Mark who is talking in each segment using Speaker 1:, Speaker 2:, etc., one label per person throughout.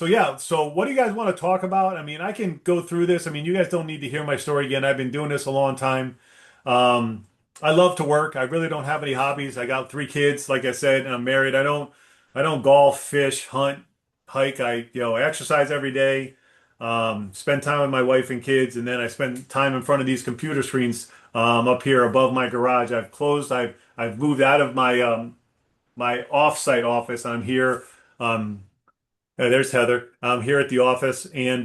Speaker 1: So yeah, so what do you guys want to talk about? I mean, I can go through this. I mean, you guys don't need to hear my story again. I've been doing this a long time. Um, I love to work. I really don't have any hobbies. I got three kids, like I said, and I'm married. I don't golf, fish, hunt, hike. I exercise every day. Spend time with my wife and kids, and then I spend time in front of these computer screens up here above my garage. I've moved out of my off-site office. I'm here. Um, there's Heather. I'm here at the office, and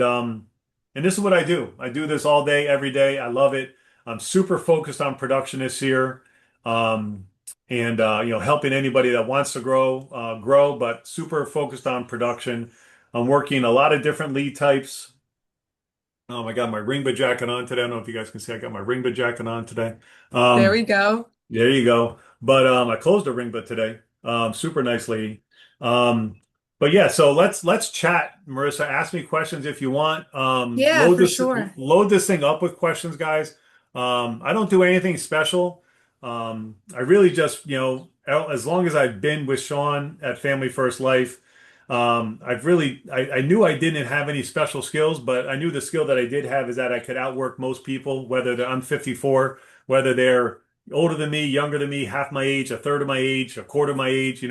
Speaker 1: this is what I do. I do this all day, every day. I love it. I'm super focused on production this year, um, and helping anybody that wants to grow, but super focused on production. I'm working a lot of different lead types. I got my ringba jacket on today. I don't know if you guys can see. I got my ringba jacket on today.
Speaker 2: There we
Speaker 1: Um,
Speaker 2: go.
Speaker 1: there you go. But I closed a ringba today. Super nice lady. Um, but yeah, so let's chat, Marissa. Ask me questions if you want.
Speaker 2: Yeah,
Speaker 1: Load
Speaker 2: for
Speaker 1: this
Speaker 2: sure.
Speaker 1: load this thing up with questions, guys. I don't do anything special. I really just, as long as I've been with Sean at Family First Life, I knew I didn't have any special skills, but I knew the skill that I did have is that I could outwork most people, I'm 54, whether they're older than me, younger than me, half my age, a third of my age, a quarter of my age,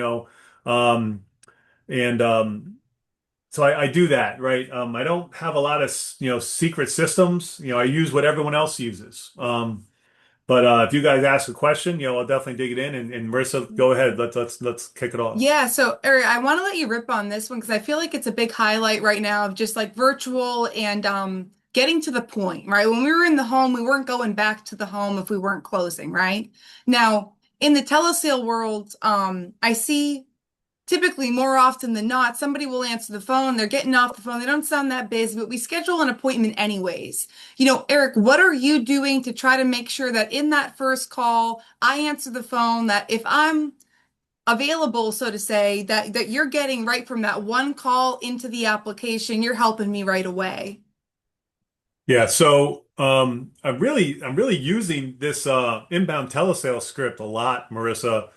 Speaker 1: Um, and so I do that, right? I don't have a lot of, secret systems. I use what everyone else uses. But if you guys ask a question, I'll definitely dig it in. And Marissa, go ahead. Let's kick it off.
Speaker 2: Yeah, so Eric, I want to let you rip on this one because I feel like it's a big highlight right now of just like virtual and getting to the point, right? When we were in the home, we weren't going back to the home if we weren't closing, right? Now, in the telesale world, I see typically more often than not, somebody will answer the phone, they're getting off the phone, they don't sound that busy, but we schedule an appointment anyways. Eric, what are you doing to try to make sure that in that first call, I answer the phone, that if I'm available, so to say, that you're getting right from that one call into the application, you're helping me right away.
Speaker 1: Yeah, so I'm really using this inbound telesales script a lot, Marissa.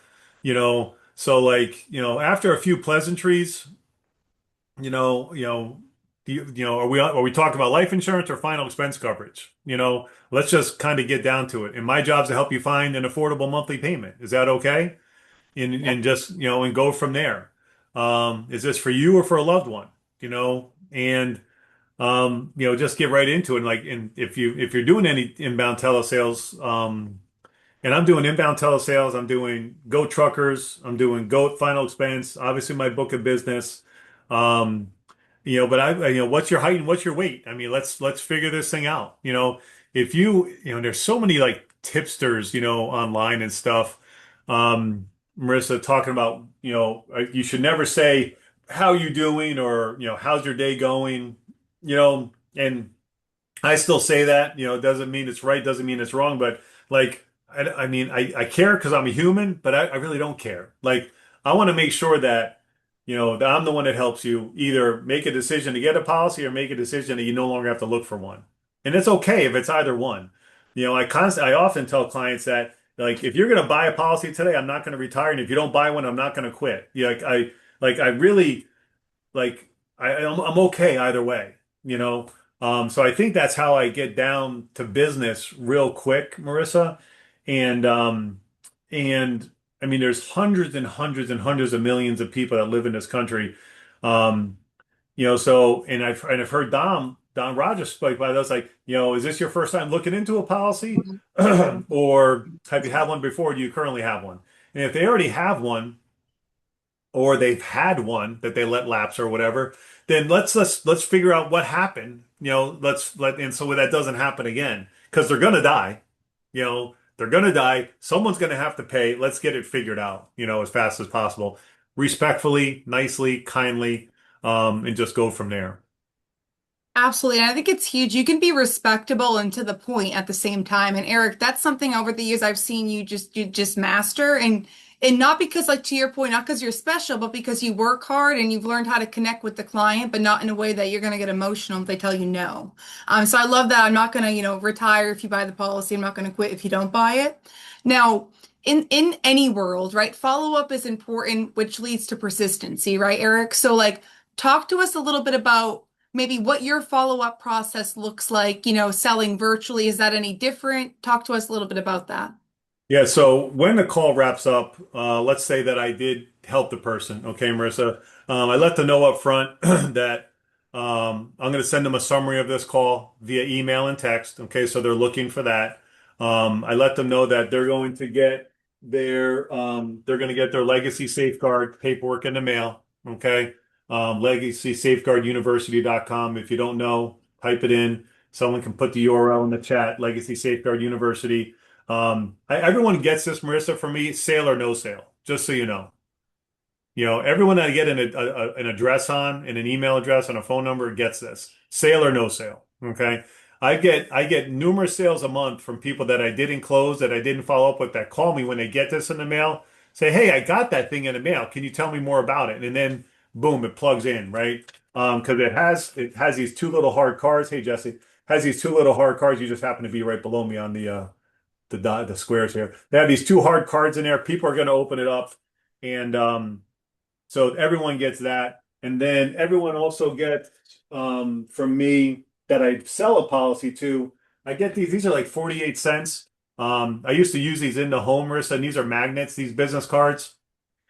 Speaker 1: So like, after a few pleasantries, are we talking about life insurance or final expense coverage? Let's just kind of get down to it. And my job is to help you find an affordable monthly payment. Is that okay? And just, and go from there. Is this for you or for a loved one? And just get right into it. And if you're doing any inbound telesales, and I'm doing inbound telesales, I'm doing Go Truckers, I'm doing Go Final Expense, obviously my book of business. Um, but what's your height and what's your weight? I mean, let's figure this thing out. If there's so many like tipsters, online and stuff. Marissa talking about, you should never say how you doing or, how's your day going, and I still say that, it doesn't mean it's right, doesn't mean it's wrong, but like, I mean, I care because I'm a human, but I really don't care. Like, I want to make sure that, that I'm the one that helps you either make a decision to get a policy or make a decision that you no longer have to look for one. And it's okay if it's either one. I often tell clients that, like, if you're going to buy a policy today, I'm not going to retire. And if you don't buy one, I'm not going to quit. I really, like I'm okay either way, you know. So I think that's how I get down to business real quick, Marissa. And and I mean, there's hundreds and hundreds and hundreds of millions of people that live in this country. Um, so and I've heard Don Rogers speak by those like, is this your first time looking into a policy, or have you had one before? Do you currently have one? And if they already have one, or they've had one that they let lapse or whatever, then let's figure out what happened. And so that doesn't happen again because they're gonna die. They're gonna die. Someone's gonna have to pay. Let's get it figured out, as fast as possible, respectfully, nicely, kindly, and just go from there.
Speaker 2: Absolutely. And I think it's huge. You can be respectable and to the point at the same time. And Eric, that's something over the years I've seen you just master and not because like to your point, not because you're special, but because you work hard and you've learned how to connect with the client, but not in a way that you're going to get emotional if they tell you no. So I love that. I'm not going to, retire if you buy the policy. I'm not going to quit if you don't buy it. Now, in any world, right? Follow up is important, which leads to persistency, right, Eric? So like talk to us a little bit about maybe what your follow-up process looks like, selling virtually. Is that any different? Talk to us a little bit about that.
Speaker 1: Yeah, so when the call wraps up, let's say that I did help the person, okay, Marissa. I let them know up front that I'm going to send them a summary of this call via email and text, okay, so they're looking for that. I let them know that they're going to get their legacy safeguard paperwork in the mail, okay. LegacySafeguardUniversity.com. If you don't know, type it in. Someone can put the URL in the chat, Legacy Safeguard University. Everyone gets this, Marissa, for me, sale or no sale, just so you know. Everyone that I get an address on and an email address and a phone number gets this, sale or no sale. Okay. I get numerous sales a month from people that I didn't close, that I didn't follow up with, that call me when they get this in the mail, say, "Hey, I got that thing in the mail. Can you tell me more about it?" And then boom, it plugs in, right? Because it has these two little hard cards. Hey, Jesse, has these two little hard cards. You just happen to be right below me on the squares here. They have these two hard cards in there. People are going to open it up, and so everyone gets that, and then everyone also gets from me that I sell a policy to. I get these. These are like 48 cents. I used to use these in the home, Marissa, and these are magnets, these business cards,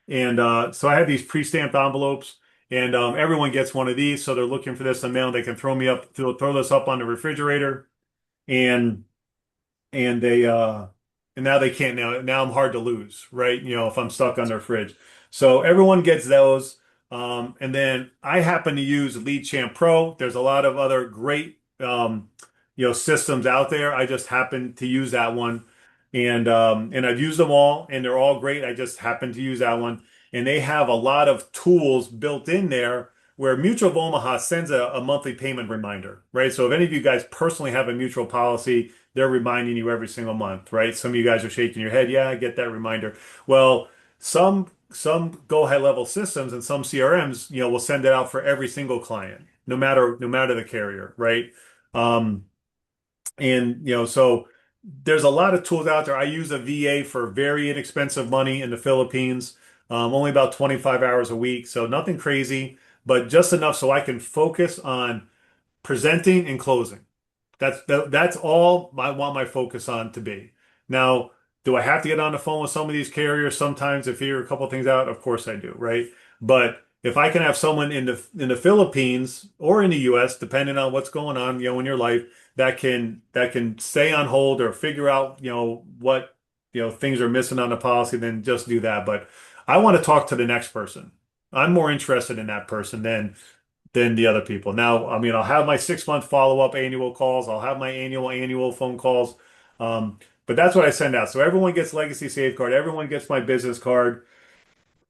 Speaker 1: and so I have these pre-stamped envelopes. And everyone gets one of these, so they're looking for this in the mail. They can throw this up on the refrigerator, and and they and now they can't now I'm hard to lose, right? If I'm stuck on their fridge. So everyone gets those. And then I happen to use Lead Champ Pro. There's a lot of other great systems out there. I just happen to use that one. And I've used them all and they're all great. I just happen to use that one. And they have a lot of tools built in there where Mutual of Omaha sends a monthly payment reminder, right? So if any of you guys personally have a mutual policy, they're reminding you every single month, right? Some of you guys are shaking your head. Yeah, I get that reminder. Well, some go high level systems and some CRMs, will send it out for every single client, no matter the carrier, right? Um, so there's a lot of tools out there. I use a VA for very inexpensive money in the Philippines, only about 25 hours a week, so nothing crazy, but just enough so I can focus on presenting and closing. That's all I want my focus on to be. Now, do I have to get on the phone with some of these carriers sometimes to figure a couple things out? Of course I do, right? But if I can have someone in the Philippines or in the US, depending on what's going on, in your life, that can stay on hold or figure out, what things are missing on the policy, then just do that. But I want to talk to the next person. I'm more interested in that person than the other people. Now, I mean, I'll have my 6 month follow-up annual calls. I'll have my annual phone calls. But that's what I send out. So everyone gets Legacy Safeguard. Everyone gets my business card.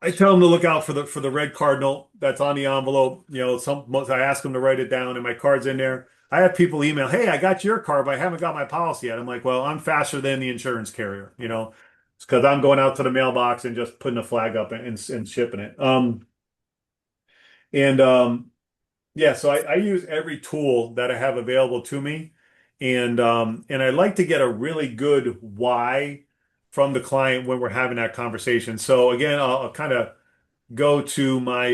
Speaker 1: I tell them to look out for the red cardinal that's on the envelope. I ask them to write it down, and my card's in there. I have people email, "Hey, I got your card, but I haven't got my policy yet." I'm like, "Well, I'm faster than the insurance carrier, It's because I'm going out to the mailbox and just putting a flag up and shipping it." And Yeah, so I use every tool that I have available to me, and I like to get a really good why from the client when we're having that conversation. So again, I'll kind of go to my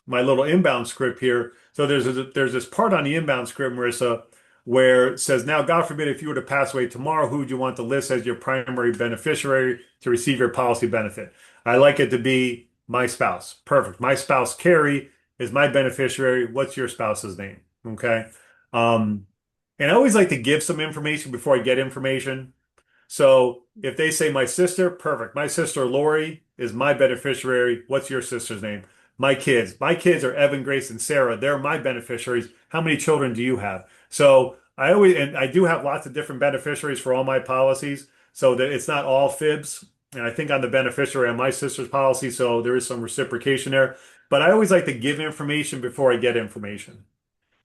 Speaker 1: little inbound script here. So there's this part on the inbound script, Marissa, where it says, "Now, God forbid, if you were to pass away tomorrow, who would you want to list as your primary beneficiary to receive your policy benefit?" I like it to be my spouse. Perfect. My spouse, Carrie, is my beneficiary. What's your spouse's name? Okay. Um, and I always like to give some information before I get information. So if they say my sister, perfect. My sister Lori is my beneficiary. What's your sister's name? My kids. My kids are Evan, Grace, and Sarah. They're my beneficiaries. How many children do you have? So I do have lots of different beneficiaries for all my policies, so that it's not all fibs. And I think I'm the beneficiary on my sister's policy, so there is some reciprocation there. But I always like to give information before I get information.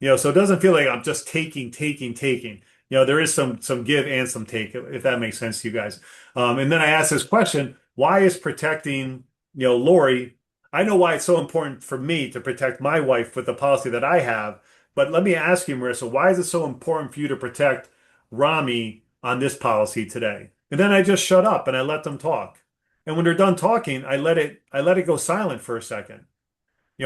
Speaker 1: So it doesn't feel like I'm just taking, taking, taking. There is some give and some take, if that makes sense to you guys. And then I asked this question, why is protecting, Lori? I know why it's so important for me to protect my wife with the policy that I have, but let me ask you, Marissa, why is it so important for you to protect Rami on this policy today? And then I just shut up and I let them talk. And when they're done talking, I let it go silent for a second.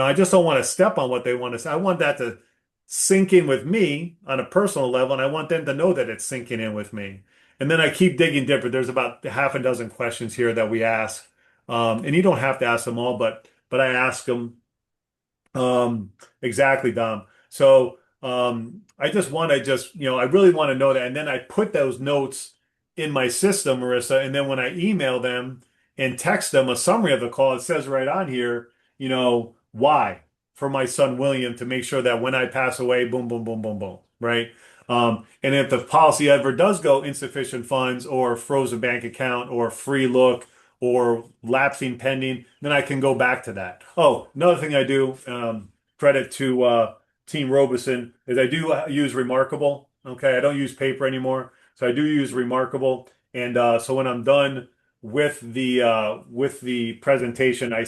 Speaker 1: I just don't want to step on what they want to say. I want that to sink in with me on a personal level, and I want them to know that it's sinking in with me. And then I keep digging deeper. There's about half a dozen questions here that we ask, and you don't have to ask them all, but I ask them. Exactly, Dom. So, I just want to I really want to know that. And then I put those notes in my system, Marissa. And then when I email them and text them a summary of the call, it says right on here, why for my son William to make sure that when I pass away, boom, boom, boom, boom, boom, right? And if the policy ever does go insufficient funds or frozen bank account or free look or lapsing pending, then I can go back to that. Oh, another thing I do, credit to Team Robeson, is I do use Remarkable. Okay, I don't use paper anymore, so I do use Remarkable. And so when I'm done with the presentation, I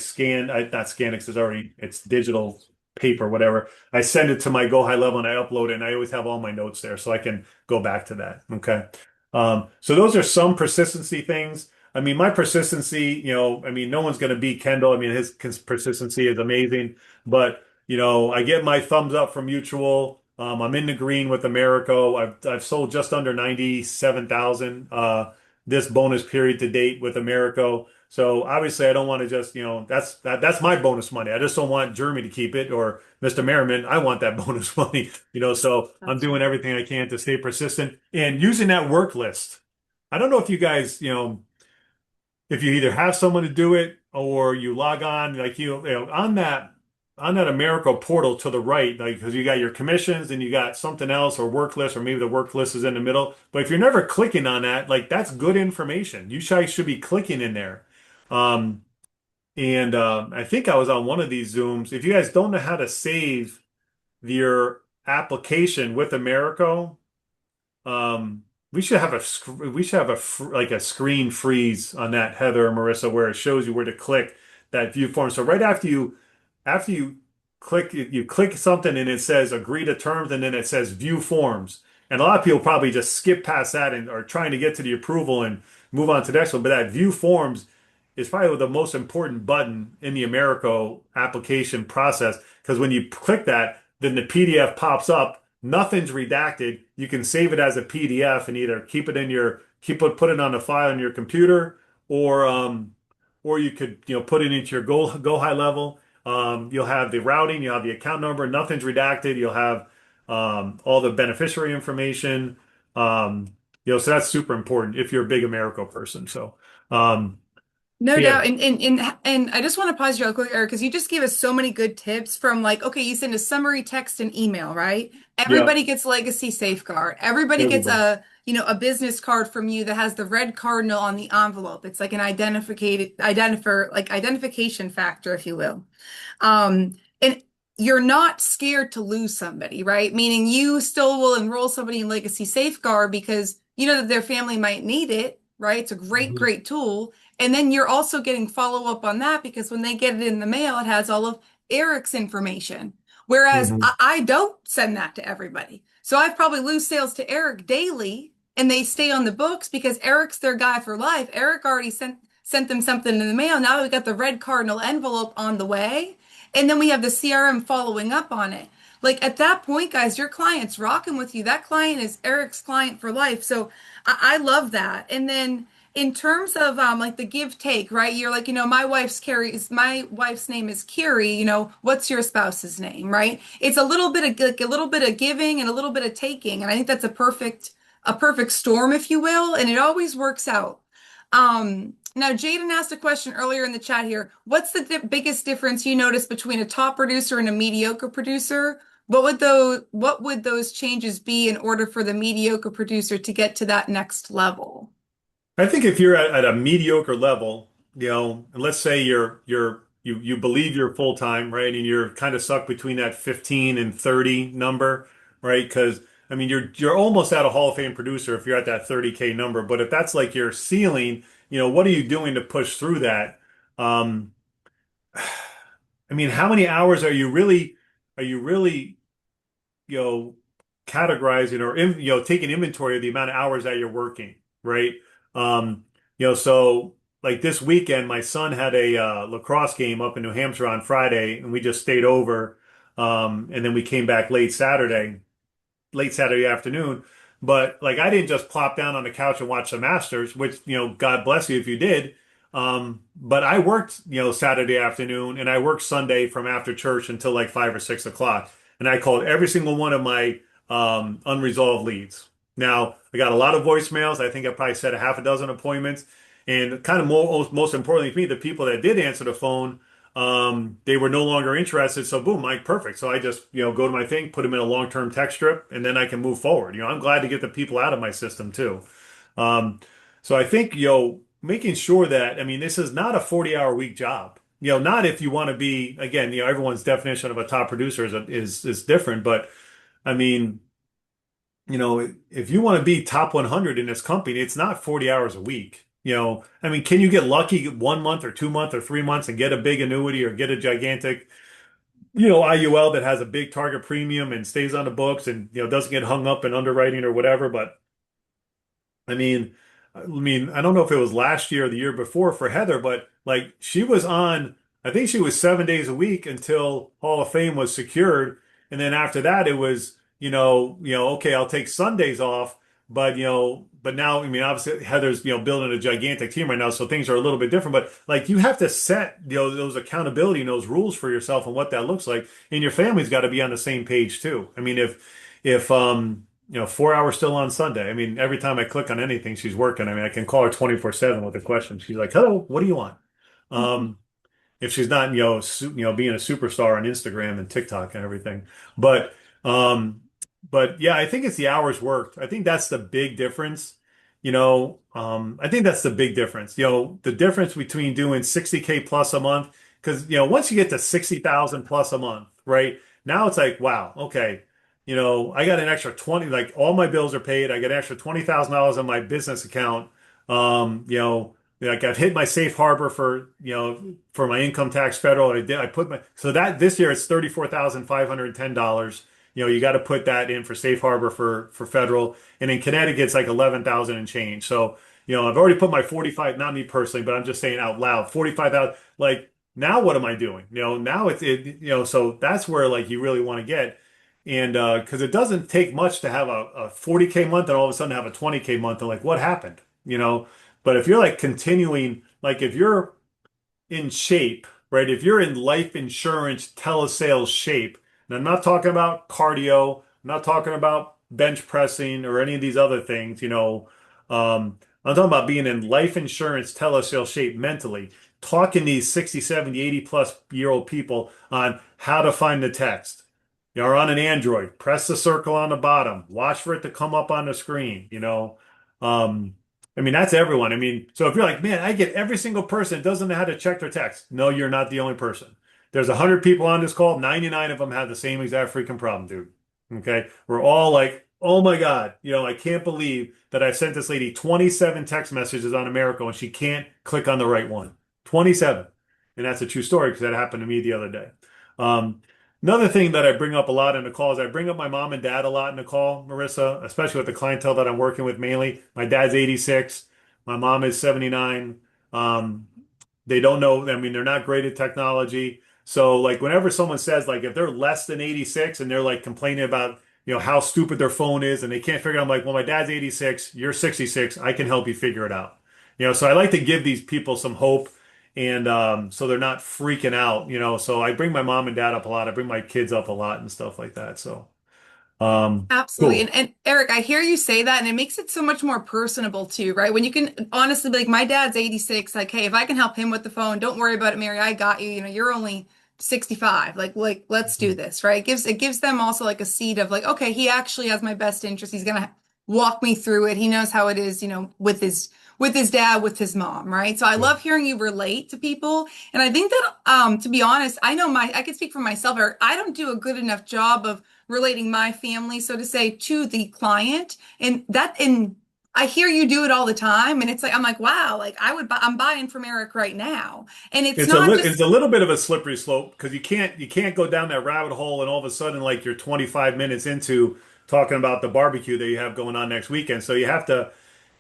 Speaker 1: not scan it because it's digital paper, whatever. I send it to my Go High Level and I upload it, and I always have all my notes there, so I can go back to that. Okay. So those are some persistency things. I mean, my persistency, I mean, no one's going to beat Kendall. I mean, his persistency is amazing. But, I get my thumbs up from Mutual. I'm in the green with Americo. I've sold just under 97,000 this bonus period to date with Americo. So obviously, I don't want to just, that's my bonus money. I just don't want Jeremy to keep it or Mr. Merriman. I want that bonus money, so I'm
Speaker 2: Gotcha.
Speaker 1: doing everything I can to stay persistent and using that work list. I don't know if you guys, if you either have someone to do it or you log on, like on that America portal to the right, like because you got your commissions and you got something else or work list, or maybe the work list is in the middle. But if you're never clicking on that, like that's good information. You should be clicking in there. Um, and I think I was on one of these Zooms. If you guys don't know how to save your application with Americo, we should have like a screen freeze on that, Heather or Marissa, where it shows you where to click that view form. So right after you click you click something and it says agree to terms and then it says view forms. And a lot of people probably just skip past that and are trying to get to the approval and move on to the next one. But that view forms is probably the most important button in the Americo application process because when you click that, then the PDF pops up. Nothing's redacted. You can save it as a PDF and either put it on a file on your computer or you could put it into your Go High Level. You'll have the routing, you'll have the account number, nothing's redacted. You'll have all the beneficiary information. So that's super important if you're a big Americo person. Um,
Speaker 2: No
Speaker 1: so yeah,
Speaker 2: doubt. And I just want to pause you real quick, Eric, because you just gave us so many good tips from like, okay, you send a summary text and email, right?
Speaker 1: yeah,
Speaker 2: Everybody gets legacy safeguard. Everybody gets
Speaker 1: everybody.
Speaker 2: a business card from you that has the red cardinal on the envelope. It's like an identification factor, if you will. And you're not scared to lose somebody, right? Meaning you still will enroll somebody in Legacy Safeguard because you know that their family might need it, right? It's a great,
Speaker 1: Mhm.
Speaker 2: great tool. And then you're also getting follow up on that because when they get it in the mail, it has all of Eric's information. Whereas
Speaker 1: Mhm.
Speaker 2: I don't send that to everybody. So I probably lose sales to Eric daily and they stay on the books because Eric's their guy for life. Eric already sent them something in the mail. Now we got the red cardinal envelope on the way. And then we have the CRM following up on it. Like at that point, guys, your client's rocking with you. That client is Eric's client for life. So I love that. And then in terms of like the give take, right? You're like, my wife's name is Carrie, what's your spouse's name, right? It's a little bit of like a little bit of giving and a little bit of taking. And I think that's a perfect storm, if you will, and it always works out. Now, Jaden asked a question earlier in the chat here. What's the biggest difference you notice between a top producer and a mediocre producer? What would those changes be in order for the mediocre producer to get to that next level?
Speaker 1: I think if you're at a mediocre level, and let's say you believe you're full time, right? And you're kind of stuck between that 15 and 30 number, right? Because I mean you're almost at a Hall of Fame producer if you're at that 30K number. But if that's like your ceiling, what are you doing to push through that? Um, I mean, how many hours are you really, you know, categorizing or taking inventory of the amount of hours that you're working, right? Um, so like this weekend, my son had a lacrosse game up in New Hampshire on Friday, and we just stayed over. And then we came back late Saturday afternoon. But like I didn't just plop down on the couch and watch the Masters, which, God bless you if you did. But I worked, Saturday afternoon and I worked Sunday from after church until like 5 or 6 o'clock. And I called every single one of my unresolved leads. Now, I got a lot of voicemails. I think I probably set a half a dozen appointments. And kind of most importantly to me, the people that did answer the phone, they were no longer interested. So boom, Mike, perfect. So I just, go to my thing, put them in a long-term text strip, and then I can move forward. I'm glad to get the people out of my system too. Um, so I think, making sure that, I mean, this is not a 40-hour week job. Not if you want to be, again, everyone's definition of a top producer is different, but I mean, if you want to be top 100 in this company, it's not 40 hours a week. I mean, can you get lucky 1 month or 2 months or 3 months and get a big annuity or get a gigantic, IUL that has a big target premium and stays on the books and, doesn't get hung up in underwriting or whatever. But I mean, I don't know if it was last year or the year before for Heather, but like she was on, I think she was 7 days a week until Hall of Fame was secured. And then after that, it was, okay, I'll take Sundays off. But now, I mean, obviously Heather's, building a gigantic team right now. So things are a little bit different, but like you have to set, those accountability and those rules for yourself and what that looks like. And your family's got to be on the same page too. I mean, if 4 hours still on Sunday. I mean, every time I click on anything, she's working. I mean, I can call her 24/7 with a question. She's like, "Hello, what do you want?" Um, if she's not, being a superstar on Instagram and TikTok and everything. But, um, but yeah, I think it's the hours worked. I think that's the big difference. I think that's the big difference. The difference between doing 60K plus a month, because, once you get to 60,000 plus a month, right? Now it's like, wow, okay. I got an extra 20, like all my bills are paid. I got an extra $20,000 on my business account. Like I've hit my safe harbor for my income tax federal. I put so that this year it's $34,510. You got to put that in for safe harbor for federal. And in Connecticut, it's like 11,000 and change. So, I've already put my 45, not me personally, but I'm just saying out loud, 45,000. Like now what am I doing? Now so that's where like you really want to get. And because it doesn't take much to have a 40K month and all of a sudden have a 20K month and like what happened, But if you're like continuing, like if you're in shape, right? If you're in life insurance telesales shape, and I'm not talking about cardio, I'm not talking about bench pressing or any of these other things, I'm talking about being in life insurance telesales shape mentally, talking these 60, 70, 80 plus year old people on how to find the text. You're on an Android, press the circle on the bottom, watch for it to come up on the screen. Um, I mean, that's everyone. I mean, so if you're like, man, I get every single person that doesn't know how to check their text. No, you're not the only person. There's 100 people on this call, 99 of them have the same exact freaking problem, dude. Okay. We're all like, oh my God, I can't believe that I sent this lady 27 text messages on America and she can't click on the right one. 27. And that's a true story because that happened to me the other day. Um, Another thing that I bring up a lot in the call is I bring up my mom and dad a lot in the call, Marissa, especially with the clientele that I'm working with mainly. My dad's 86, my mom is 79. Um, they don't know, I mean, they're not great at technology. So like whenever someone says like if they're less than 86 and they're like complaining about, how stupid their phone is and they can't figure it out, I'm like, well, my dad's 86, you're 66, I can help you figure it out. So I like to give these people some hope and so they're not freaking out. So I bring my mom and dad up a lot. I bring my kids up a lot and stuff like that. So
Speaker 2: Absolutely.
Speaker 1: cool.
Speaker 2: And Eric, I hear you say that, and it makes it so much more personable too, right? When you can honestly be like, my dad's 86, like, hey, if I can help him with the phone, don't worry about it, Mary. I got you. You're only 65. Like, let's do this, right? It gives them also like a seed of like, okay, he actually has my best interest. He's gonna walk me through it. He knows how it is, with his dad, with his mom, right? So I
Speaker 1: Yeah.
Speaker 2: love hearing you relate to people. And I think that to be honest, I can speak for myself, Eric. I don't do a good enough job of relating my family, so to say, to the client. And I hear you do it all the time. And it's like, I'm like, wow, like I'm buying from Eric right now. And it's not
Speaker 1: It's
Speaker 2: just,
Speaker 1: a little bit of a slippery slope because you can't go down that rabbit hole and all of a sudden like you're 25 minutes into talking about the barbecue that you have going on next weekend. So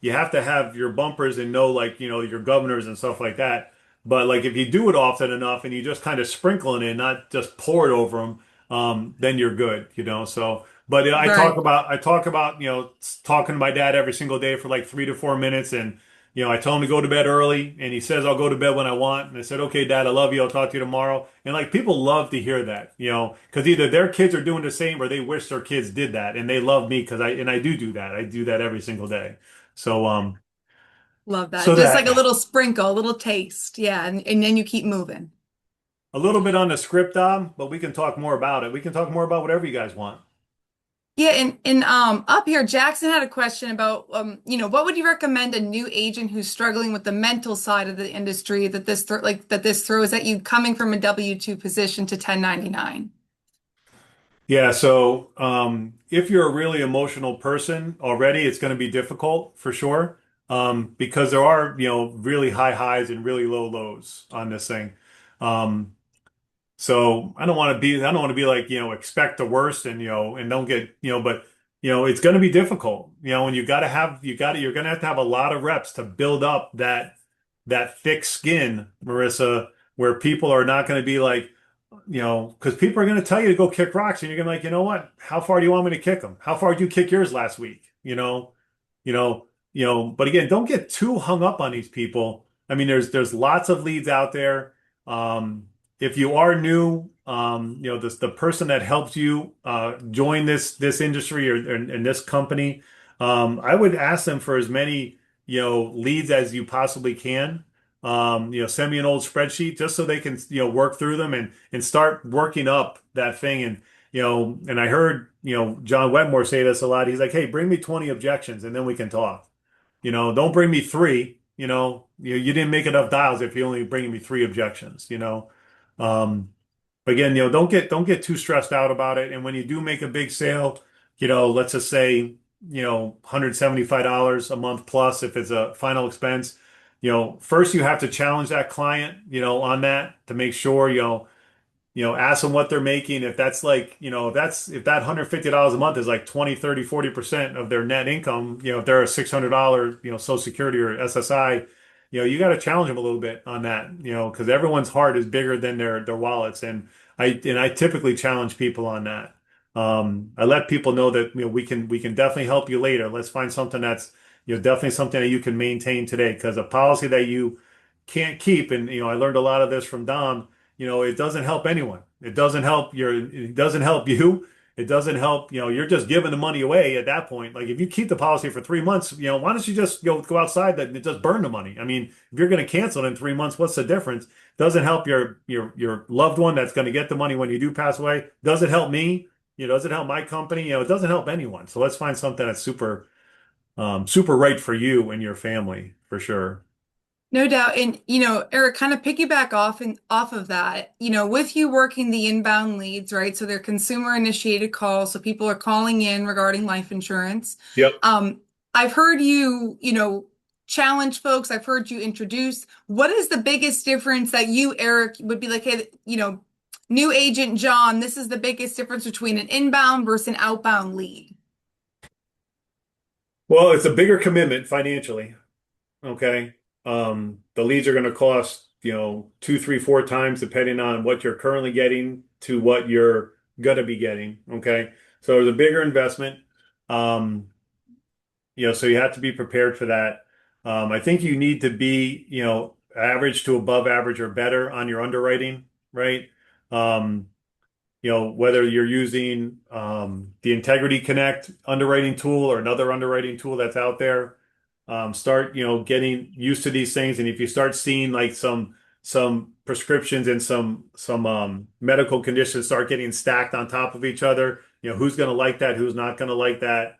Speaker 1: you have to have your bumpers and know like, your governors and stuff like that. But like if you do it often enough and you just kind of sprinkle it in, not just pour it over them, then you're good. So, but
Speaker 2: Right.
Speaker 1: I talk about, talking to my dad every single day for like 3 to 4 minutes. And, I tell him to go to bed early and he says, I'll go to bed when I want. And I said, okay, Dad, I love you. I'll talk to you tomorrow. And like people love to hear that, because either their kids are doing the same or they wish their kids did that. And they love me because I do that. I do that every single day. So,
Speaker 2: Love that.
Speaker 1: so
Speaker 2: Just like a
Speaker 1: that
Speaker 2: little sprinkle, a little taste. Yeah. And then you keep moving.
Speaker 1: a little bit on the script, Dom, but we can talk more about it. We can talk more about whatever you guys want.
Speaker 2: Yeah, and up here, Jackson had a question about what would you recommend a new agent who's struggling with the mental side of the industry that this throws at you coming from a W-2 position to 1099?
Speaker 1: Yeah, so if you're a really emotional person already, it's going to be difficult for sure. Because there are, really high highs and really low lows on this thing. Um, So I don't want to be like, expect the worst and, and don't get, but, it's going to be difficult, and you're going to have a lot of reps to build up that thick skin, Marissa, where people are not going to be like, because people are going to tell you to go kick rocks and you're going to be like, you know what? How far do you want me to kick them? How far did you kick yours last week? But again, don't get too hung up on these people. I mean, there's lots of leads out there. If you are new, the person that helped you join this industry or in this company, I would ask them for as many leads as you possibly can. Send me an old spreadsheet just so they can work through them and start working up that thing. And I heard John Wetmore say this a lot. He's like, "Hey, bring me 20 objections and then we can talk." Don't bring me three. You didn't make enough dials if you're only bringing me three objections. Um, again, don't get too stressed out about it. And when you do make a big sale, let's just say, $175 a month plus if it's a final expense, first you have to challenge that client, on that to make sure, ask them what they're making. If that's like, if that $150 a month is like 20, 30, 40% of their net income, if they're a $600, Social Security or SSI, you got to challenge them a little bit on that, because everyone's heart is bigger than their wallets. And I typically challenge people on that. I let people know that, we can definitely help you later. Let's find something that's, definitely something that you can maintain today, because a policy that you can't keep, and, I learned a lot of this from Dom, it doesn't help anyone. It doesn't help you. It doesn't help, you're just giving the money away at that point. Like if you keep the policy for 3 months, why don't you just go outside and just burn the money? I mean, if you're going to cancel it in 3 months, what's the difference? Doesn't help your loved one that's going to get the money when you do pass away. Doesn't help me. Doesn't help my company. It doesn't help anyone. So let's find something that's super right for you and your family for sure.
Speaker 2: No doubt. And, Eric, kind of piggyback off of that, with you working the inbound leads, right? So they're consumer initiated calls. So people are calling in regarding life insurance.
Speaker 1: Yep.
Speaker 2: Um, I've heard you, challenge folks. I've heard you introduce. What is the biggest difference that you, Eric, would be like, hey, new agent John, this is the biggest difference between an inbound versus an outbound lead?
Speaker 1: Well, it's a bigger commitment financially. Okay. The leads are going to cost, two, three, four times depending on what you're currently getting to what you're going to be getting. Okay. So there's a bigger investment. Um, so you have to be prepared for that. I think you need to be, average to above average or better on your underwriting, right? Um, whether you're using the Integrity Connect underwriting tool or another underwriting tool that's out there, start, getting used to these things. And if you start seeing like some prescriptions and some medical conditions start getting stacked on top of each other, who's going to like that, who's not going to like that,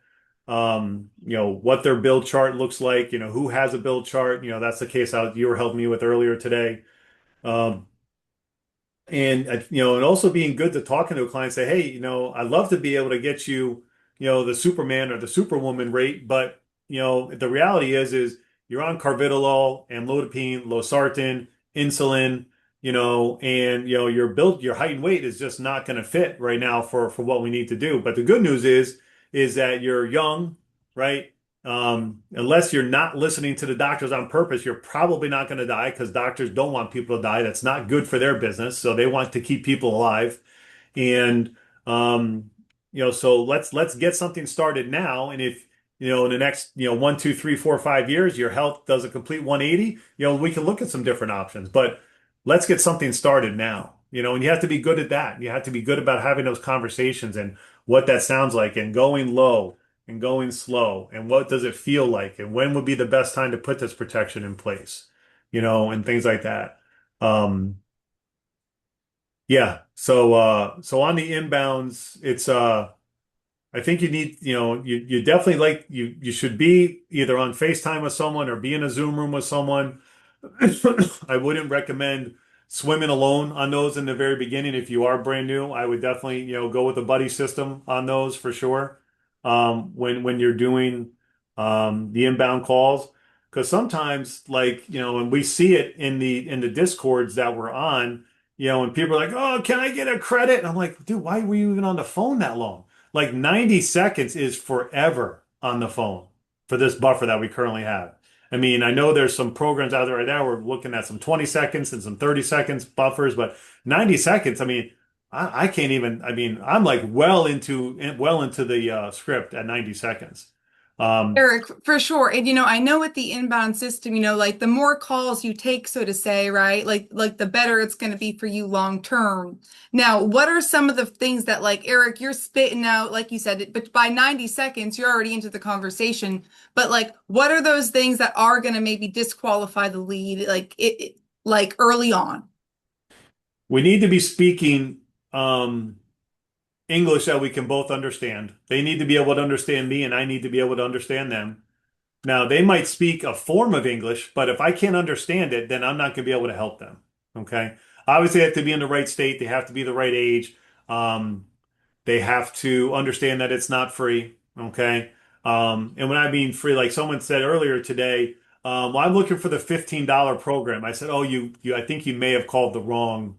Speaker 1: what their bill chart looks like, who has a bill chart, that's the case you were helping me with earlier today. Um, and also being good to talking to a client, say, hey, I'd love to be able to get you, the Superman or the Superwoman rate, but the reality is you're on carvedilol, amlodipine, losartan, insulin, and your height and weight is just not going to fit right now for what we need to do. But the good news is that you're young, right? Unless you're not listening to the doctors on purpose, you're probably not going to die because doctors don't want people to die. That's not good for their business. So they want to keep people alive. And so let's get something started now. And if in the next 1, 2, 3, 4, 5 years, your health does a complete 180, we can look at some different options. But let's get something started now. And you have to be good at that. You have to be good about having those conversations and what that sounds like and going low and going slow and what does it feel like and when would be the best time to put this protection in place, and things like that. Um, yeah. So on the inbounds, it's I think you need, you definitely you should be either on FaceTime with someone or be in a Zoom room with someone. I wouldn't recommend swimming alone on those in the very beginning. If you are brand new, I would definitely, go with a buddy system on those for sure. When you're doing the inbound calls, because sometimes and we see it in the discords that we're on, and people are like, "Oh, can I get a credit?" And I'm like, "Dude, why were you even on the phone that long?" Like 90 seconds is forever on the phone for this buffer that we currently have. I mean, I know there's some programs out there right now. We're looking at some 20 seconds and some 30 seconds buffers, but 90 seconds, I mean, I can't even, I mean, I'm like well into the script at 90 seconds. Um,
Speaker 2: Eric, for sure. And I know with the inbound system, like the more calls you take, so to say, right? Like the better it's going to be for you long term. Now, what are some of the things that like Eric, you're spitting out, like you said, but by 90 seconds, you're already into the conversation. But like, what are those things that are going to maybe disqualify the lead, like early on?
Speaker 1: we need to be speaking English that we can both understand. They need to be able to understand me, and I need to be able to understand them. Now, they might speak a form of English, but if I can't understand it, then I'm not going to be able to help them. Okay. Obviously, they have to be in the right state. They have to be the right age. Um, they have to understand that it's not free. Okay. And when I mean free, like someone said earlier today, well, I'm looking for the $15 program. I said, oh, I think you may have called the wrong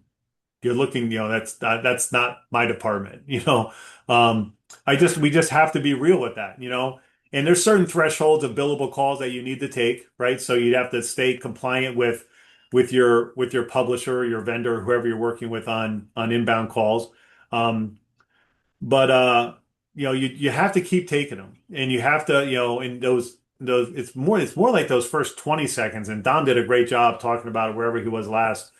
Speaker 1: you're looking, that's not my department, Um, we just have to be real with that, And there's certain thresholds of billable calls that you need to take, right? So you'd have to stay compliant with your publisher, your vendor, whoever you're working with on inbound calls. But you have to keep taking them, and you have to, in those it's more like those first 20 seconds. And Don did a great job talking about it wherever he was last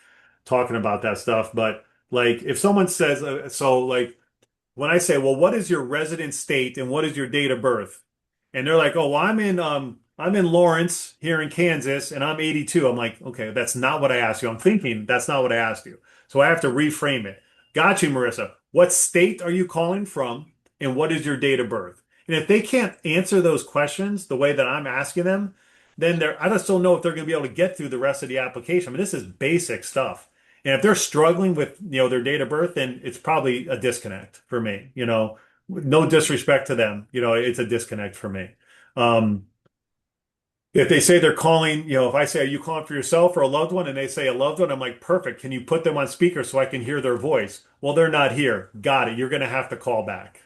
Speaker 1: talking about that stuff. But like if someone says, so like when I say, well, what is your resident state and what is your date of birth? And they're like, oh, well, I'm in Lawrence here in Kansas and I'm 82. I'm like, okay, that's not what I asked you. I'm thinking that's not what I asked you. So I have to reframe it. Got you, Marissa. What state are you calling from and what is your date of birth? And if they can't answer those questions the way that I'm asking them, then I just don't know if they're going to be able to get through the rest of the application. I mean, this is basic stuff. And if they're struggling with, their date of birth, then it's probably a disconnect for me, no disrespect to them, it's a disconnect for me. Um, if they say they're calling, if I say, are you calling for yourself or a loved one? And they say a loved one, I'm like, perfect. Can you put them on speaker so I can hear their voice? Well, they're not here. Got it. You're going to have to call back.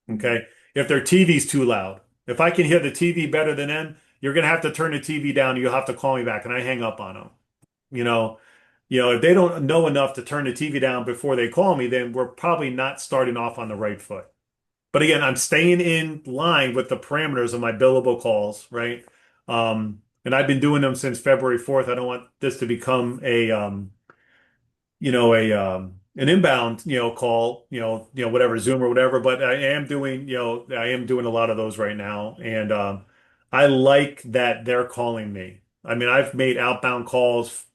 Speaker 1: Okay. If their TV's too loud, if I can hear the TV better than them, you're going to have to turn the TV down. You'll have to call me back. And I hang up on them. You know, if they don't know enough to turn the TV down before they call me, then we're probably not starting off on the right foot. But again, I'm staying in line with the parameters of my billable calls, right? And I've been doing them since February 4th. I don't want this to become an inbound, call, whatever, Zoom or whatever. But I am doing a lot of those right now. And I like that they're calling me. I mean, I've made outbound calls,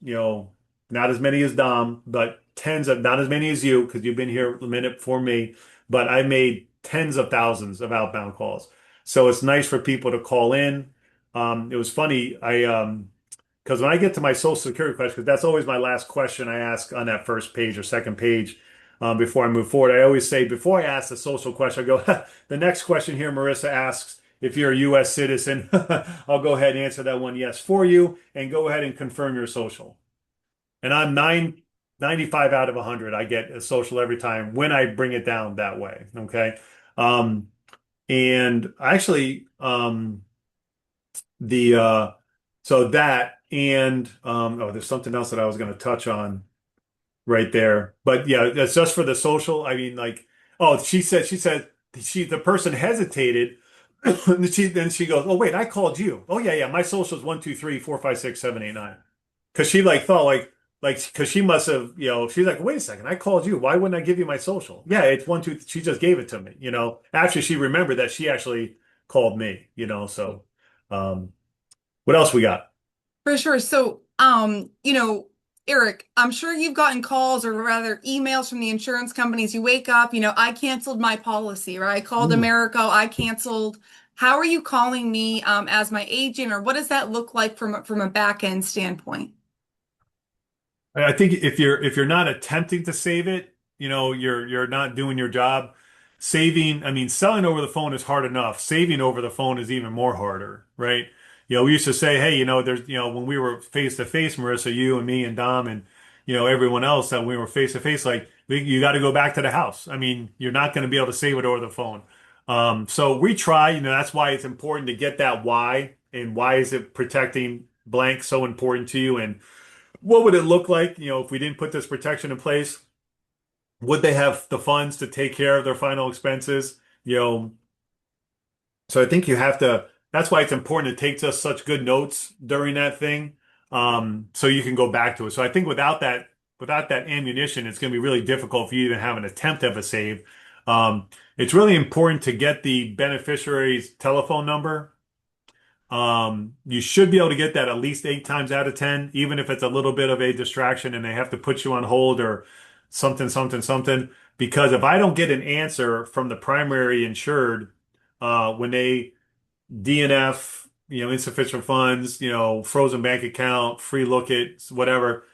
Speaker 1: not as many as Dom, but not as many as you, because you've been here a minute before me, but I made tens of thousands of outbound calls. So it's nice for people to call in. It was funny. Because when I get to my social security question, because that's always my last question I ask on that first page or second page before I move forward, I always say, before I ask the social question, I go, the next question here, Marissa asks, if you're a U.S. citizen, I'll go ahead and answer that one yes for you and go ahead and confirm your social. And I'm 95 out of 100. I get a social every time when I bring it down that way. Okay. And actually, the so that and oh, there's something else that I was going to touch on right there. But yeah, that's just for the social. I mean, like, oh, she said the person hesitated. And then she goes, oh wait, I called you. Oh yeah, yeah, my social is 1 2 3 4 5 6 7 8 9. Because she like thought like because she must have, she's like, wait a second, I called you. Why wouldn't I give you my social? Yeah, it's 1 2. She just gave it to me. Actually, she remembered that she actually called me. So um, what else we got?
Speaker 2: For sure. So, Eric, I'm sure you've gotten calls or rather emails from the insurance companies. You wake up, I canceled my policy, right? I called
Speaker 1: Ooh.
Speaker 2: America, I canceled. How are you calling me as my agent, or what does that look like from a back end standpoint?
Speaker 1: I think if you're not attempting to save it, you're not doing your job. Saving, I mean, selling over the phone is hard enough. Saving over the phone is even more harder, right? We used to say, hey, when we were face to face, Marissa, you and me and Dom and everyone else that we were face to face, like you got to go back to the house. I mean, you're not going to be able to save it over the phone. So we try, that's why it's important to get that why and why is it protecting blank so important to you and what would it look like, if we didn't put this protection in place? Would they have the funds to take care of their final expenses? So I think you have to, that's why it's important to take just such good notes during that thing, so you can go back to it. So I think without that ammunition, it's going to be really difficult for you to even have an attempt of a save. It's really important to get the beneficiary's telephone number. You should be able to get that at least 8 times out of 10, even if it's a little bit of a distraction and they have to put you on hold or something, something, something. Because if I don't get an answer from the primary insured, when they DNF, insufficient funds, frozen bank account, free look it, whatever,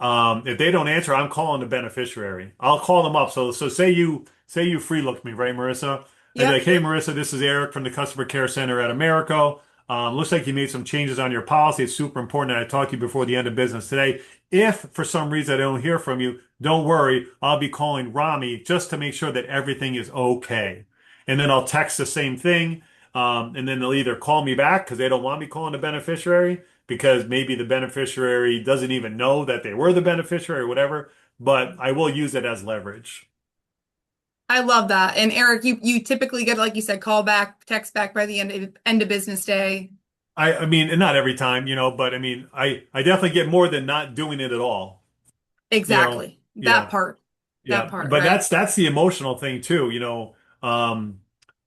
Speaker 1: if they don't answer, I'm calling the beneficiary. I'll call them up. So say you free looked me, right, Marissa? I'd be like,
Speaker 2: Yep.
Speaker 1: hey, Marissa, this is Eric from the customer care center at Americo. Looks like you made some changes on your policy. It's super important that I talk to you before the end of business today. If for some reason I don't hear from you, don't worry. I'll be calling Rami just to make sure that everything is okay. And then I'll text the same thing. And then they'll either call me back because they don't want me calling the beneficiary because maybe the beneficiary doesn't even know that they were the beneficiary or whatever, but I will use it as leverage.
Speaker 2: I love that. And Eric, you typically get, like you said, call back, text back by the end of business day.
Speaker 1: I mean, and not every time, but I mean, I definitely get more than not doing it at all, you know.
Speaker 2: Exactly. That
Speaker 1: Yeah,
Speaker 2: part. That
Speaker 1: yeah.
Speaker 2: part,
Speaker 1: But
Speaker 2: right?
Speaker 1: that's the emotional thing too,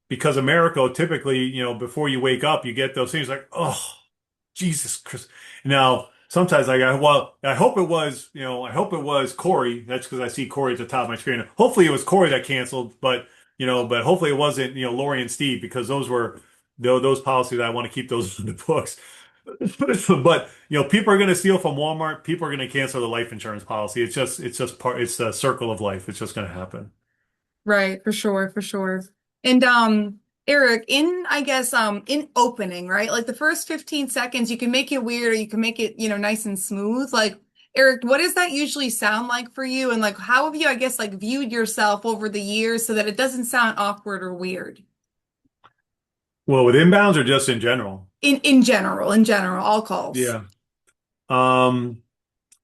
Speaker 1: because America typically, before you wake up, you get those things like, oh, Jesus Christ. Now, sometimes well, I hope it was Corey. That's because I see Corey at the top of my screen. Hopefully it was Corey that canceled, but hopefully it wasn't, Lori and Steve because those were those policies. I want to keep those in the books. But, people are going to steal from Walmart. People are going to cancel the life insurance policy. It's just it's a circle of life. It's just going to happen.
Speaker 2: Right, for sure, for sure. And Eric, in I guess in opening, right? Like the first 15 seconds, you can make it weird or you can make it, nice and smooth. Like Eric, what does that usually sound like for you? And like how have you, I guess, like viewed yourself over the years so that it doesn't sound awkward or weird?
Speaker 1: Well, with inbounds or just in general?
Speaker 2: In general, all calls.
Speaker 1: Yeah. Um,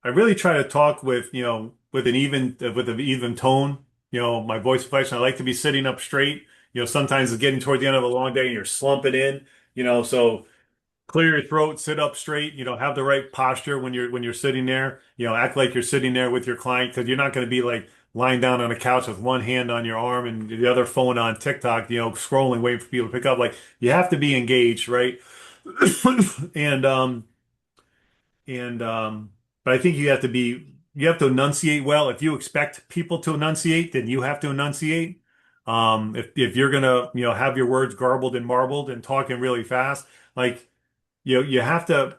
Speaker 1: I really try to talk with, with an even tone, my voice inflection. I like to be sitting up straight. Sometimes it's getting toward the end of a long day and you're slumping in, so clear your throat, sit up straight, have the right posture when you're sitting there, act like you're sitting there with your client because you're not going to be like lying down on a couch with one hand on your arm and the other phone on TikTok, scrolling, waiting for people to pick up. Like you have to be engaged, right? And but I think you have to enunciate well. If you expect people to enunciate, then you have to enunciate. If you're gonna, have your words garbled and marbled and talking really fast, like you have to,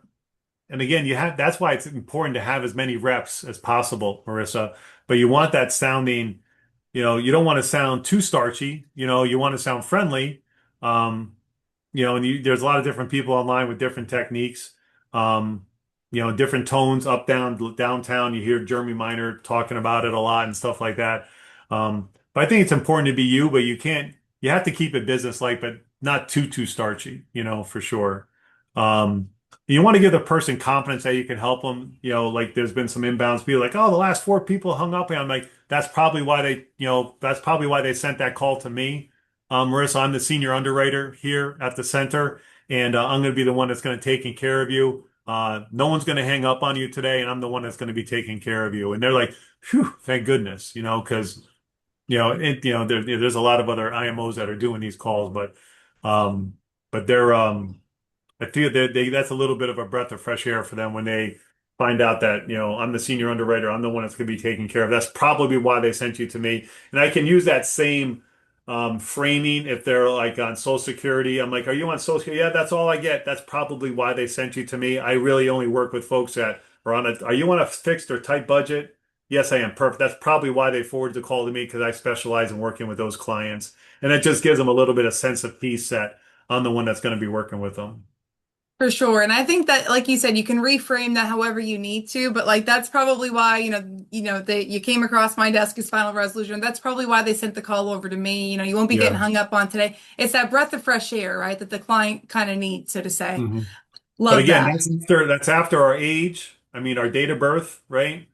Speaker 1: and again, that's why it's important to have as many reps as possible, Marissa. But you want that sounding, you don't want to sound too starchy, you want to sound friendly. Um, and there's a lot of different people online with different techniques, um, different tones, up, down, downtown. You hear Jeremy Minor talking about it a lot and stuff like that. But I think it's important to be you, but you have to keep it business-like, but not too starchy, for sure. Um, you want to give the person confidence that you can help them. Like there's been some inbounds, people like, oh, the last four people hung up, and I'm like, that's probably why they sent that call to me. Marissa, I'm the senior underwriter here at the center, and I'm going to be the one that's going to taking care of you. No one's going to hang up on you today, and I'm the one that's going to be taking care of you. And they're like, phew, thank goodness, because there's a lot of other IMOs that are doing these calls, um, but they're I feel that that's a little bit of a breath of fresh air for them when they find out that, I'm the senior underwriter, I'm the one that's going to be taken care of. That's probably why they sent you to me. And I can use that same framing if they're like on Social Security. I'm like, are you on Social Security? Yeah, that's all I get. That's probably why they sent you to me. I really only work with folks that are you on a fixed or tight budget? Yes, I am. Perfect. That's probably why they forwarded the call to me because I specialize in working with those clients. And it just gives them a little bit of sense of peace that I'm the one that's going to be working with them.
Speaker 2: For sure. And I think that, like you said, you can reframe that however you need to, but like that's probably why, you came across my desk as final resolution. That's probably why they sent the call over to me. You won't be getting
Speaker 1: Yeah.
Speaker 2: hung up on today. It's that breath of fresh air, right? That the client kind of needs, so to say.
Speaker 1: hmm But
Speaker 2: Love
Speaker 1: again,
Speaker 2: that.
Speaker 1: that's after our age. I mean, our date of birth, right?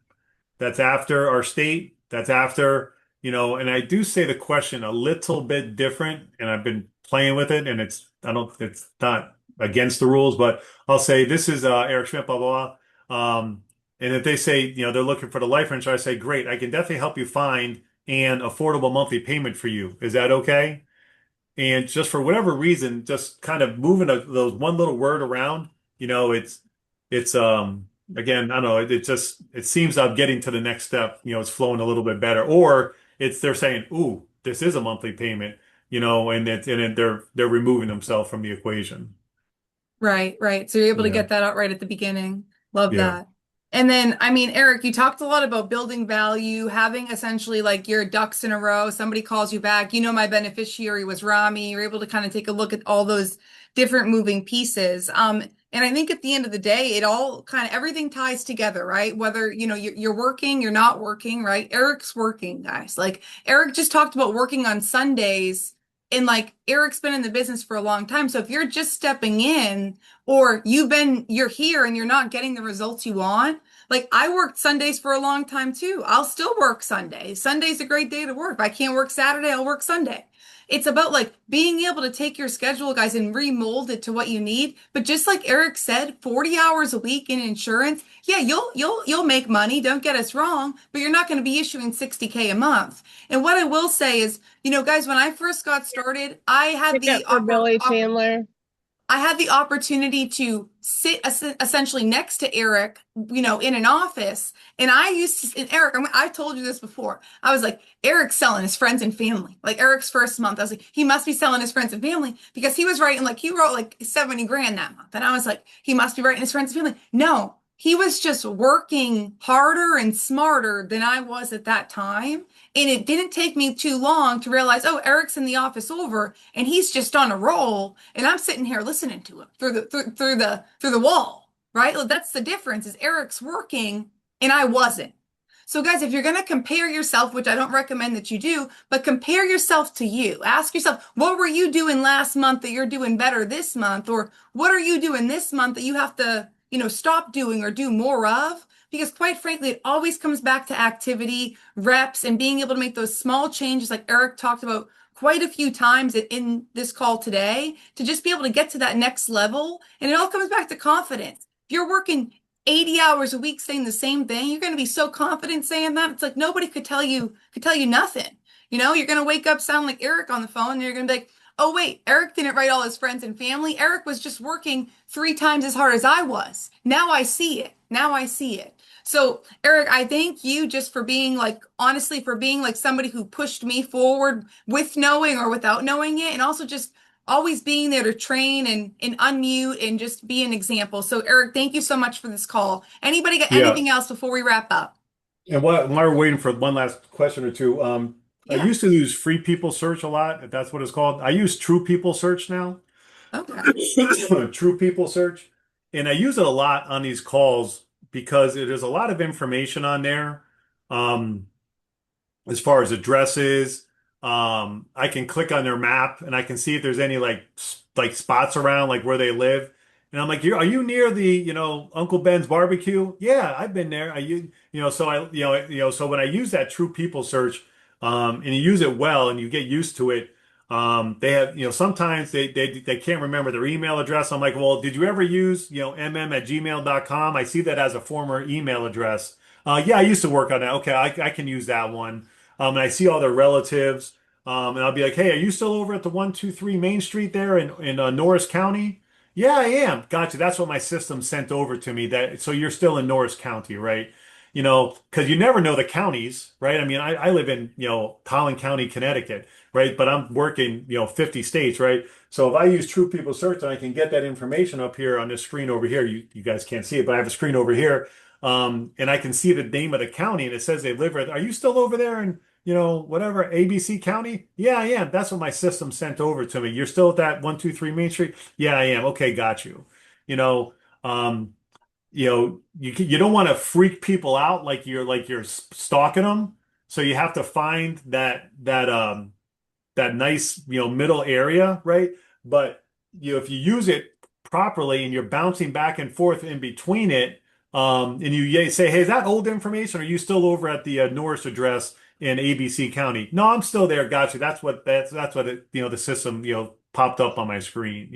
Speaker 1: That's after our state. That's after, and I do say the question a little bit different, and I've been playing with it, and it's not against the rules, but I'll say this is Eric Schmidt, blah, blah, blah. And if they say, they're looking for the life insurance, I say, great, I can definitely help you find an affordable monthly payment for you. Is that okay? And just for whatever reason, just kind of moving those one little word around, it's again, I don't know, it seems I'm getting to the next step, it's flowing a little bit better. Or they're saying, ooh, this is a monthly payment, they're removing themselves from the equation.
Speaker 2: Right, right. So you're able to
Speaker 1: Yeah.
Speaker 2: get that out right at the beginning. Love
Speaker 1: Yeah.
Speaker 2: that. And then, I mean, Eric, you talked a lot about building value, having essentially like your ducks in a row. Somebody calls you back. My beneficiary was Rami. You're able to kind of take a look at all those different moving pieces. And I think at the end of the day, it all kind of everything ties together, right? Whether, you're working, you're not working, right? Eric's working, guys. Like Eric just talked about working on Sundays. And like Eric's been in the business for a long time. So if you're just stepping in or you're here and you're not getting the results you want, like I worked Sundays for a long time too. I'll still work Sundays. Sunday's a great day to work. If I can't work Saturday, I'll work Sunday. It's about like being able to take your schedule, guys, and remold it to what you need. But just like Eric said, 40 hours a week in insurance, yeah, you'll make money, don't get us wrong, but you're not going to be issuing 60K a month. And what I will say is, guys, when I first got started,
Speaker 3: Ticket for Billy Chandler.
Speaker 2: I had the opportunity to sit essentially next to Eric, in an office. And and Eric, I told you this before. I was like, Eric's selling his friends and family. Like Eric's first month, I was like, he must be selling his friends and family because he wrote like 70 grand that month. And I was like, he must be writing his friends and family. No, he was just working harder and smarter than I was at that time. And it didn't take me too long to realize, oh, Eric's in the office over and he's just on a roll. And I'm sitting here listening to him through the wall, right? Like, that's the difference is Eric's working and I wasn't. So guys, if you're going to compare yourself, which I don't recommend that you do, but compare yourself to you. Ask yourself, what were you doing last month that you're doing better this month? Or what are you doing this month that you have to, stop doing or do more of? Because quite frankly, it always comes back to activity, reps, and being able to make those small changes like Eric talked about quite a few times in this call today to just be able to get to that next level. And it all comes back to confidence. If you're working 80 hours a week saying the same thing, you're going to be so confident saying that. It's like nobody could tell you nothing. You're going to wake up sound like Eric on the phone and you're going to be like, oh, wait, Eric didn't write all his friends and family. Eric was just working 3 times as hard as I was. Now I see it. Now I see it. So, Eric, I thank you just for being like, honestly, for being like somebody who pushed me forward with knowing or without knowing it, and also just always being there to train and unmute and just be an example. So, Eric, thank you so much for this call. Anybody got
Speaker 1: Yeah.
Speaker 2: anything else before we wrap up?
Speaker 1: And while we're waiting for one last question or two, I
Speaker 2: Yeah.
Speaker 1: used to use Free People Search a lot, if that's what it's called. I use True People Search now.
Speaker 2: Okay.
Speaker 1: True People Search. And I use it a lot on these calls because it is a lot of information on there. Um, as far as addresses, I can click on their map and I can see if there's any like spots around like where they live. And I'm like, are you near the, Uncle Ben's barbecue? Yeah, I've been there. So so when I use that True People search, and you use it well and you get used to it, they have, sometimes they can't remember their email address. I'm like, well, did you ever use, mm@gmail.com? I see that as a former email address. Yeah, I used to work on that. Okay, I can use that one. And I see all their relatives. And I'll be like, hey, are you still over at the 123 Main Street there in Norris County? Yeah, I am. Gotcha. That's what my system sent over to me. That so you're still in Norris County, right? Because you never know the counties, right? I mean, I live in, Collin County, Connecticut, right? But I'm working, 50 states, right? So if I use True People Search, and I can get that information up here on this screen over here. You guys can't see it, but I have a screen over here. And I can see the name of the county, and it says they live right. Are you still over there in, whatever, ABC County? Yeah, I am. That's what my system sent over to me. You're still at that 123 Main Street? Yeah, I am. Okay, got you. You know, um, you don't want to freak people out like you're stalking them. So you have to find that nice, middle area, right? But if you use it properly and you're bouncing back and forth in between it, and you say, "Hey, is that old information? Or are you still over at the Norris address in ABC County?" No, I'm still there. Gotcha. That's what it, the system, popped up on my screen,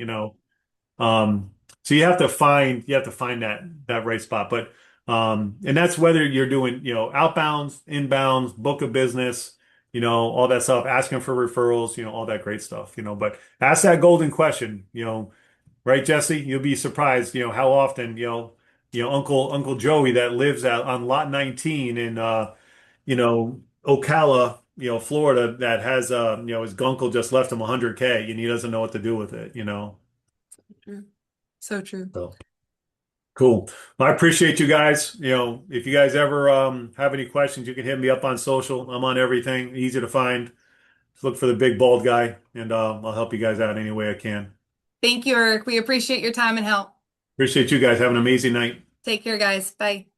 Speaker 1: so you have to find that right spot. But and that's whether you're doing, outbounds, inbounds, book of business, all that stuff, asking for referrals, all that great stuff, but ask that golden question, right, Jesse? You'll be surprised, how often, Uncle Joey that lives out on lot 19 in Ocala, Florida, that has his uncle just left him 100K and he doesn't know what to do with it.
Speaker 2: True. So true.
Speaker 1: So cool. Well, I appreciate you guys. If you guys ever have any questions, you can hit me up on social. I'm on everything, easy to find. Just look for the big bald guy, and I'll help you guys out any way I can.
Speaker 2: Thank you, Eric. We appreciate your time and help.
Speaker 1: Appreciate you guys. Have an amazing night.
Speaker 2: Take care, guys. Bye.